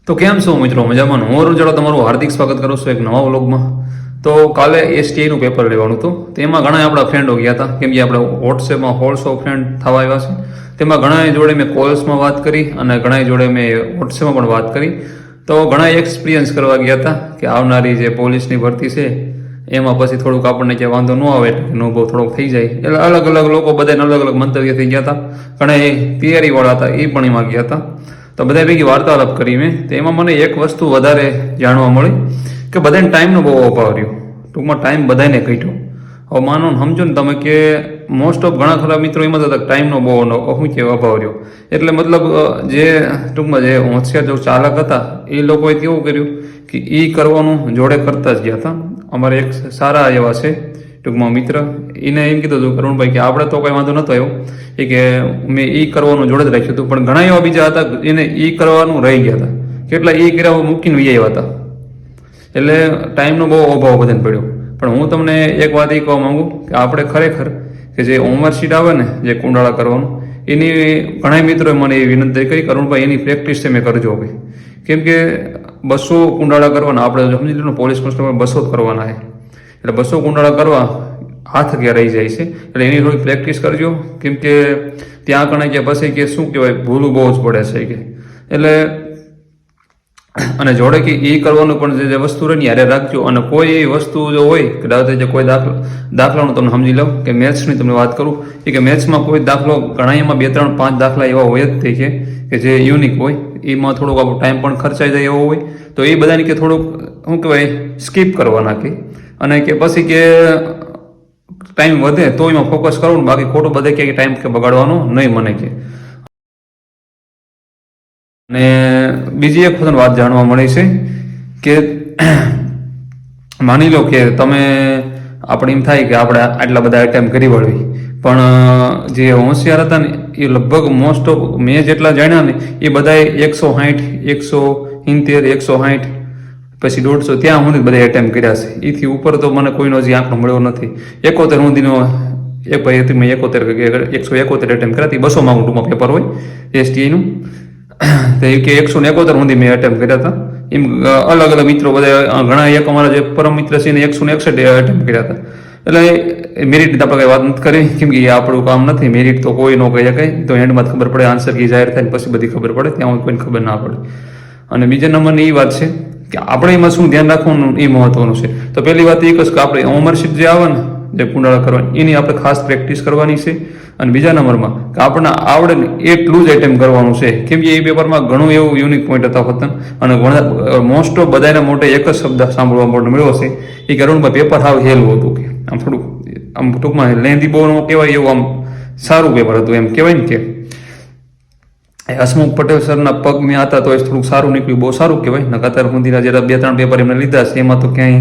તો કેમ છો મિત્રો? મજામાં? હું અરુણ જાડેજા તમારું હાર્દિક સ્વાગત કરું છું એક નવા વ્લોગમાં. તો કાલે એસટીઆઈનું પેપર લેવાનું હતું. તેમાં ઘણા આપણા ફ્રેન્ડો ગયા હતા, કેમ કે આપણે વોટ્સએપમાં 150 ફ્રેન્ડ થવા આવ્યા છે. તેમાં ઘણા જોડે મેં કોલ્સમાં વાત કરી અને ઘણા જોડે મેં વોટ્સએપમાં પણ વાત કરી. તો ઘણા એક્સપિરિયન્સ કરવા ગયા હતા કે આવનારી જે પોલીસની ભરતી છે એમાં પછી થોડુંક આપણને ક્યાં વાંધો ન આવે, અનુભવ થોડોક થઈ જાય. એટલે અલગ અલગ લોકો બધાને અલગ અલગ મંતવ્ય થઈ ગયા હતા. ઘણા એ તૈયારીવાળા હતા એ પણ એમાં ગયા હતા. તો બધા ભેગી વાર્તાલાપ કરી મેં. તો એમાં મને એક વસ્તુ વધારે જાણવા મળી કે બધાને ટાઈમનો બહુ અભાવ રહ્યો. ટૂંકમાં ટાઈમ બધાને ઘટ્યો. હવે માનો ને સમજો ને તમે કે મોસ્ટ ઓફ ઘણા ખરા મિત્રો એમાં હતા ટાઈમનો બહુ શું કે અભાવ રહ્યો. એટલે મતલબ જે ટૂંકમાં જે હોશિયાર જો ચાલક હતા એ લોકોએ કેવું કર્યું કે એ કરવાનું જોડે કરતા જ ગયા હતા. અમારે એક સારા એવા છે ટૂંકમાં મિત્ર, એને એમ કીધું હતું અરુણભાઈ કે આપણે તો કંઈ વાંધો નહોતો આવ્યો એ કે મેં એ કરવાનું જોડે જ રાખ્યું હતું, પણ ઘણા એવા બીજા હતા એને એ કરવાનું રહી ગયા હતા. કેટલા એ કર્યા મૂકીને વહી આવ્યા હતા. એટલે ટાઈમનો બહુ અભાવ બધાને પડ્યો. પણ હું તમને એક વાત એ કહેવા માંગુ કે આપણે ખરેખર કે જે હોમવર્કશીટ આવે ને જે કુંડાળા કરવાનું, એની ઘણા મિત્રોએ મને એ વિનંતી કરી કે અરુણભાઈ એની પ્રેક્ટિસ તમે કરજો ભાઈ. કેમ કે 200 કુંડાળા કરવાના, આપણે સમજી લો પોલીસ કોન્સ્ટેબલ 200 જ કરવાના છે. એટલે 200 કુંડાળા કરવા હાથ ક્યાં રહી જાય છે. એટલે એની થોડી પ્રેક્ટિસ કરજો. કેમ કે ત્યાં કણે કે પછી કે શું કહેવાય ભૂલું બહુ જ પડે છે કે એટલે અને જોડે કે એ કરવાનું પણ જે વસ્તુ રહે ને યારે રાખજો. અને કોઈ એવી વસ્તુ જો હોય કે દાખલા કોઈ દાખલાનું તમને સમજી લો કે મેથ્સની તમને વાત કરું કે મેથ્સમાં કોઈ દાખલો ઘણા એમાં 2, 3, 5 દાખલા એવા હોય જ થઈ કે જે યુનિક હોય, એમાં થોડોક આપણો ટાઈમ પણ ખર્ચાઈ જાય એવો હોય. તો એ બધાને કે થોડુંક શું કહેવાય સ્કીપ કરવાના કે અને કે પછી કે ટાઈમ વધે તો એમાં ફોકસ કરવું, બાકી ખોટું બધે કે ટાઈમ કે બગાડવાનો નહીં મને કે. અને બીજી એક વાત જાણવા મળી છે કે માની લો કે તમે આપણે એમ થાય કે આપણે આટલા બધા આઈટમ કરી વળવી, પણ જે હોશિયાર હતા ને એ લગભગ મોસ્ટ ઓફ મેં જેટલા જાણ્યા ને એ બધાએ 160, 170, 160 પછી 150 ત્યાં સુધી બધા એટેમ્પ કર્યા છે. એથી ઉપર તો મને કોઈનો હજી આંકડો મળ્યો નથી. 71 સુધીનો એક ભાઈ મેં 171 એટેમ્પ કર્યા. 200 માર્કનું ટૂંકમાં પેપર હોય એસટીઆઈનું. તો એ કે 171 સુધી મેં એટેમ્પ કર્યા હતા. એમ અલગ અલગ મિત્રો બધા ઘણા, એક અમારા જે પરમ મિત્ર છે એને 161 એટેમ્પ કર્યા હતા. એટલે મેરિટ આપણે કઈ વાત નથી કરી, કેમ કે એ આપણું કામ નથી. મેરિટ તો કોઈ ન કહી શકાય. તો એન્ડમાં ખબર પડે, આન્સર કી જાહેર થાય પછી બધી ખબર પડે, ત્યાં કોઈને ખબર ના પડે. અને બીજા નંબરની એ વાત છે કે આપણે એમાં શું ધ્યાન રાખવાનું એ મહત્વનું છે. તો પહેલી વાત એ કહું કે આપણે હોમવર્કશીટ જે આવે ને જે કુંડાળા કરવાની એની આપણે ખાસ પ્રેક્ટિસ કરવાની છે. અને બીજા નંબરમાં કે આપણને આવડે ને એટલું જ એટેમ્પ કરવાનું છે. કેમ કે એ પેપરમાં ઘણું એવું યુનિક પોઈન્ટ હતા વતન, અને મોસ્ટ ઓફ બધાના મોટે એક જ શબ્દ સાંભળવા માટે મળ્યો છે એ કરુણભાઈ પેપર હાવ હેલું હતું કે આમ થોડુંક આમ ટૂંકમાં લેન્ધી બહુ ન કહેવાય એવું આમ સારું પેપર હતું એમ કહેવાય ને કે હસમુખ પટેલ સરના પગ મેં હતા તો એ થોડુંક સારું નીકળ્યું, બહુ સારું કહેવાય. ને કતાર સુધીના જે 2-3 પેપર એમને લીધા છે એમાં તો ક્યાંય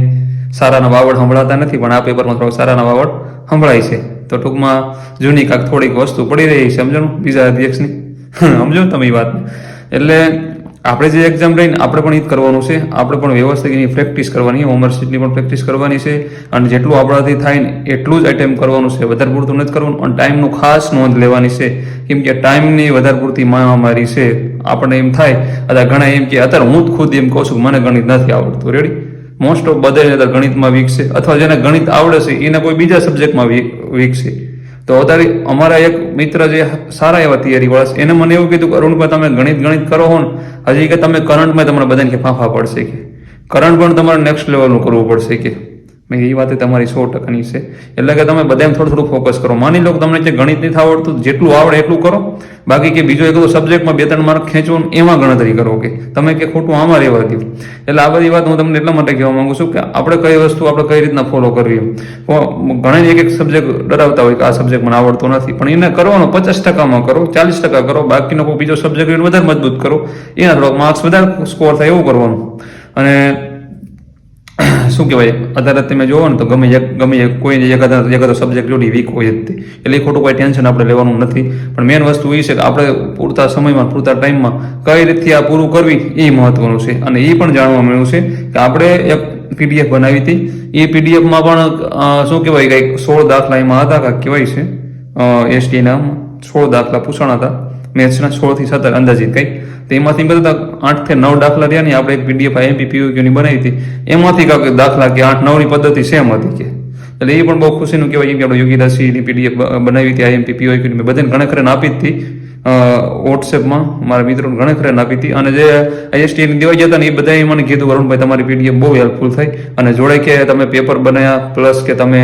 સારાના વાવડ સંભળાતા નથી, પણ આ પેપરમાં થોડાક સારાના વાવડ સંભળાય છે. તો ટૂંકમાં જૂની કાંક થોડીક વસ્તુ પડી રહી છે, સમજો બીજા અધ્યક્ષની સમજો તમે એ વાત. એટલે આપણે જે એક્ઝામ રહીને આપણે પણ એ જ કરવાનું છે. આપણે પણ વ્યવસ્થિત એની પ્રેક્ટિસ કરવાની, હોમવર્કશીટની પણ પ્રેક્ટિસ કરવાની છે. અને જેટલું આપણાથી થાય ને એટલું જ એટેમ્પ કરવાનું છે, વધારે પૂરતું નથી કરવાનું. અને ટાઈમનું ખાસ નોંધ લેવાની છે, કેમ કે ટાઈમની વધારે પૂરતી મહામારી છે. આપણને એમ થાય અત્યારે ઘણા એમ કે અત્યારે હું જ ખુદ એમ કહું છું મને ગણિત નથી આવડતું. રેડી મોસ્ટ ઓફ બધાને અત્યારે ગણિતમાં વીક છે, અથવા જેને ગણિત આવડે છે એને કોઈ બીજા સબ્જેક્ટમાં વીક છે. તો અત્યારે અમારા એક મિત્ર જે સારા એવા તૈયારી વાળા છે એને મને એવું કીધું કે અરુણભાઈ તમે ગણિત કરો હો ને હજી કે તમે કરંટમાં તમારે બધાને કે ફાંફા પડશે કે કરંટ પણ તમારે નેક્સ્ટ લેવલનું કરવું પડશે કે મેં એ વાત તમારી 100%ની છે. એટલે કે તમે બધાને થોડું ફોકસ કરો. માની લો કે તમને જે ગણિત નથી આવડતું જેટલું આવડે એટલું કરો, બાકી કે બીજો એક સબ્જેક્ટમાં 2-3 માર્ક ખેંચવાનું એમાં ગણતરી કરો કે તમે કે ખોટું આમાં રહેવા દો. એટલે આ બધી વાત હું તમને એટલા માટે કહેવા માંગુ છું કે આપણે કઈ વસ્તુ આપણે કઈ રીતના ફોલો કરવી. ઘણા એક સબ્જેક્ટ ડરાવતા હોય કે આ સબ્જેક્ટ મને આવડતો નથી, પણ એને કરવાનો 50%માં કરો, 40% કરો, બાકીનો કોઈ બીજો સબ્જેક્ટ વધારે મજબૂત કરો, એના થોડોક માર્ક્સ વધારે સ્કોર થાય એવું કરવાનું. અને શું કહેવાય અત્યારે તમે જોવો ને તો ગમે કોઈ એકાદો સબ્જેક્ટ જોડી વીક હોય જ તે, એટલે ખોટું કોઈ ટેન્શન આપણે લેવાનું નથી. પણ મેઇન વસ્તુ એ છે કે આપણે પૂરતા સમયમાં પૂરતા ટાઈમમાં કઈ રીતથી આ પૂરું કરવી એ મહત્વનું છે. અને એ પણ જાણવા મળ્યું છે કે આપણે એક PDF બનાવી હતી. એ PDFમાં પણ શું કહેવાય કંઈક 16 દાખલા એમાં હતા, કાંઈક કહેવાય છે એસટીના 16 દાખલા પૂછાણા હતા મેથ્સના, 16 થી 17 અંદાજિત કંઈક. તેમાંથી બધા 8 થી 9 દાખલા રહ્યા ને આપણે એક પીડીએફ આઈએમપી પીઓક્યુની બનાવી હતી, એમાંથી કાંઈક દાખલા કે 8-9ની પદ્ધતિ સેમ હતી કે એટલે એ પણ બહુ ખુશીનું કહેવાય કે આપણે યોગીતા સિંહની પીડીએફ બનાવી હતી આઈએમપી પીઓક્યુની મેં બધાને ઘણે ખરે આપી જ હતી વોટ્સએપમાં મારા મિત્રોને ઘણે ખરે આપી હતી. અને જે આઈએસટીની દેવા ગયા હતા ને એ બધાએ મને કીધું વરુણભાઈ તમારી પીડીએફ બહુ હેલ્પફુલ થઈ અને જોડે કે તમે પેપર બનાવ્યા પ્લસ કે તમે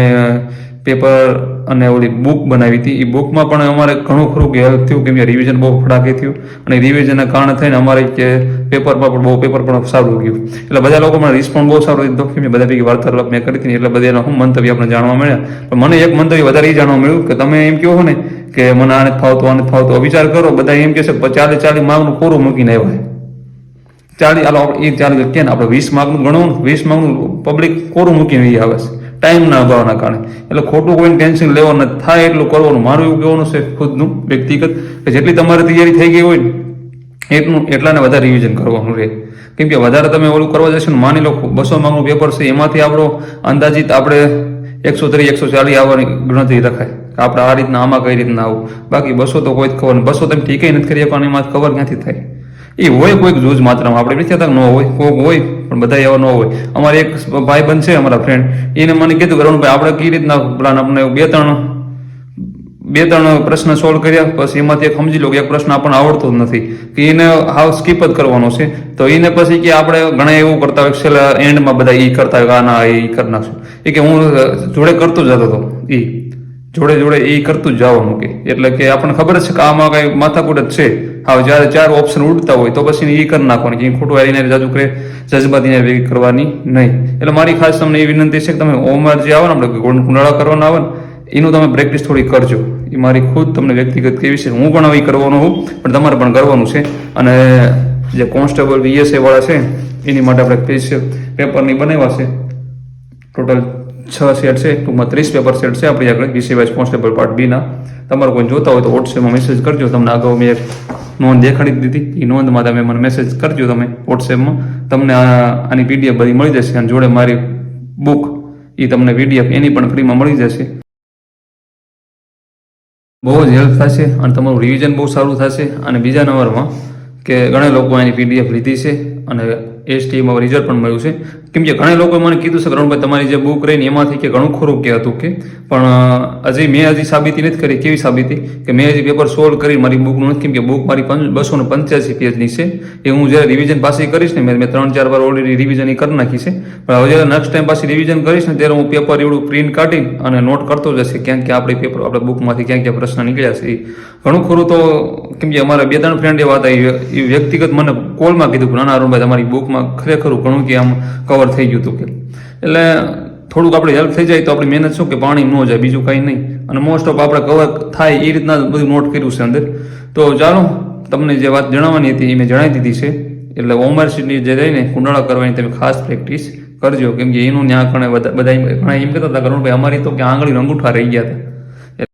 પેપર અને ઓલી બુક બનાવી હતી, એ બુકમાં પણ અમારે ઘણું ખરું કે હેલ્પ થયું કેમ કે રિવિઝન બહુ ફટાકે થયું અને રિવિઝનના કારણે થઈને અમારે કે પેપરમાં પણ પેપર પણ સારું ગયું. એટલે બધા લોકો મને રિસ્પોન્સ બહુ સારો દીધો કેમ કે બધા ભેગી વાર્તાલાપ મેં કરી હતી એટલે બધાના હું મંતવ્ય આપણે જાણવા મળ્યા. પણ મને એક મંતવ્ય વધારે એ જાણવા મળ્યું કે તમે એમ કહો ને કે મને આને ફાવતો વિચાર કરો, બધા એમ કહે છે 40 માર્કનું પૂરું મૂકીને આવ્યા 40 કે આપણે 20 માર્કનું ગણવું, 20 માર્કનું પબ્લિક કોરું મૂકીને આવે છે ટાઈમના અભાવના કારણે. એટલે ખોટું કોઈને ટેન્શન લેવાનું થાય એટલું કરવાનું. મારું એવું કહેવાનું છે ખુદનું વ્યક્તિગત કે જેટલી તમારી તૈયારી થઈ ગઈ હોય ને એટલાને વધારે રિવિઝન કરવાનું રહે. કેમ કે વધારે તમે ઓલું કરવા જશો ને માની લો 200 માર્કનું પેપર છે એમાંથી આપણો અંદાજિત આપણે 130-140 આવવાની ગણતરી રખાય આપણે આ રીતના આમાં કઈ રીતના આવું. બાકી 200 તો કોઈ જ ખબર 200 તમે ઠીકે નથી કરી પણ એમાં ખબર ક્યાંથી થાય. એ હોય કોઈક જૂજ માત્રામાં, આપણે નથી ન હોય કોઈક હોય પણ બધા એવા ન હોય. અમારે એક ભાઈ બંધ છે અમારા ફ્રેન્ડ, એને મને કીધું કે રણભાઈ આપણે કઈ રીતના પ્લાન આપણે બે ત્રણ પ્રશ્ન સોલ્વ કર્યા પછી એમાંથી એક સમજી લો કે એક પ્રશ્ન આપણને આવડતો જ નથી કે એને હાવ સ્કીપ જ કરવાનો છે. તો એને પછી કે આપણે ઘણા એવું કરતા હોય છેલ્લા એન્ડમાં બધા એ કરતા હોય આના એ કરી નાખશું એ કે હું જોડે કરતો જતો હતો જોડે એ કરતું જ જવાનું કે એટલે કે આપણને ખબર છે કે આમાં કઈ માથાકૂટ જ છે. હવે જ્યારે 4 ઓપ્શન ઉડતા હોય તો પછી એ કરી નાખવાનું કે ખોટું આવીને જાજુ કરે જજબાતીને ભેગી કરવાની નહીં. એટલે મારી ખાસ તમને એ વિનંતી છે કે તમે ઓમર જે આવે ને આપણે કુંડાળા કરવાના આવે ને એનું તમે પ્રેક્ટિસ થોડી કરજો. એ મારી ખુદ તમને વ્યક્તિગત કેવી છે, હું પણ હવે કરવાનું હું પણ તમારે પણ કરવાનું છે. અને જે કોન્સ્ટેબલ VSA વાળા છે એની માટે આપણે પેપરની બનાવ્યા છે ટોટલ 6 સેટ છે, ટૂંકમાં 30 પેપર સેટ છે આપણી આગળ VSA wise constable part B ના. તમારે કોઈ જોતા હોય તો વોટ્સએપમાં મેસેજ કરજો. તમને અગાઉ મેં એક નોંધ દેખાડી દીધી, એ નોંધમાં તમે મને મેસેજ કરજો તમે વોટ્સએપમાં, તમને આની PDF બધી મળી જશે અને જોડે મારી બુક એ તમને PDF એની પણ ફ્રીમાં મળી જશે. બહુ જ હેલ્પ થશે અને તમારું રિવિઝન બહુ સારું થશે. અને બીજા નંબરમાં કે ઘણા લોકો એની PDF લીધી છે અને STમાં રિઝલ્ટ પણ મળ્યું છે. કેમ કે ઘણા લોકોએ મને કીધું છે કે રણભાઈ તમારી જે બુક રહીને એમાંથી કે ઘણું ખરું કે હતું કે પણ મેં સાબિતી નથી કરી. કેવી સાબિતી કે મેં હજી પેપર સોલ્વ કરી મારી બુકનું નથી. કેમ કે બુક મારી 285 પેજની છે. એ હું જ્યારે રિવિઝન પાછી કરીશ ને મેં 3-4 વાર ઓલરેડી રિવિઝન કરી નાખી છે. પણ હવે જ્યારે નેક્સ્ટ ટાઈમ પાછી રિવિઝન કરીશ ને ત્યારે હું પેપર એવડું પ્રિન્ટ કાઢી અને નોટ કરતો જશે ક્યાંક ક્યાં આપણે બુકમાંથી ક્યાં ક્યાં પ્રશ્ન નીકળ્યા છે એ ઘણું ખરું. તો કેમ કે અમારા 2-3 ફ્રેન્ડ એવા હતા એ વ્યક્તિગત મને કોલમાં કીધું કે નાના અરુણભાઈ તમારી બુકમાં ખરેખર ઘણું કે આમ કવર થઈ ગયું હતું કે એટલે થોડુંક આપણે હેલ્પ થઈ જાય તો આપણી મહેનત શું કે પાણી ન જાય બીજું કંઈ નહીં. અને મોસ્ટ ઓફ આપણે કવર થાય એ રીતના બધું નોટ કર્યું છે અંદર. તો ચાલો તમને જે વાત જણાવવાની હતી એ મેં જણાવી દીધી છે. એટલે હોમવર્કની જે રહીને કુંડાળા કરવાની તમે ખાસ પ્રેક્ટિસ કરજો. કેમ કે એનું ત્યાં ઘણા બધા ઘણા એમ કહેતા હતા કે ભાઈ અમારી તો કે આંગળી અંગૂઠા રહી ગયા હતા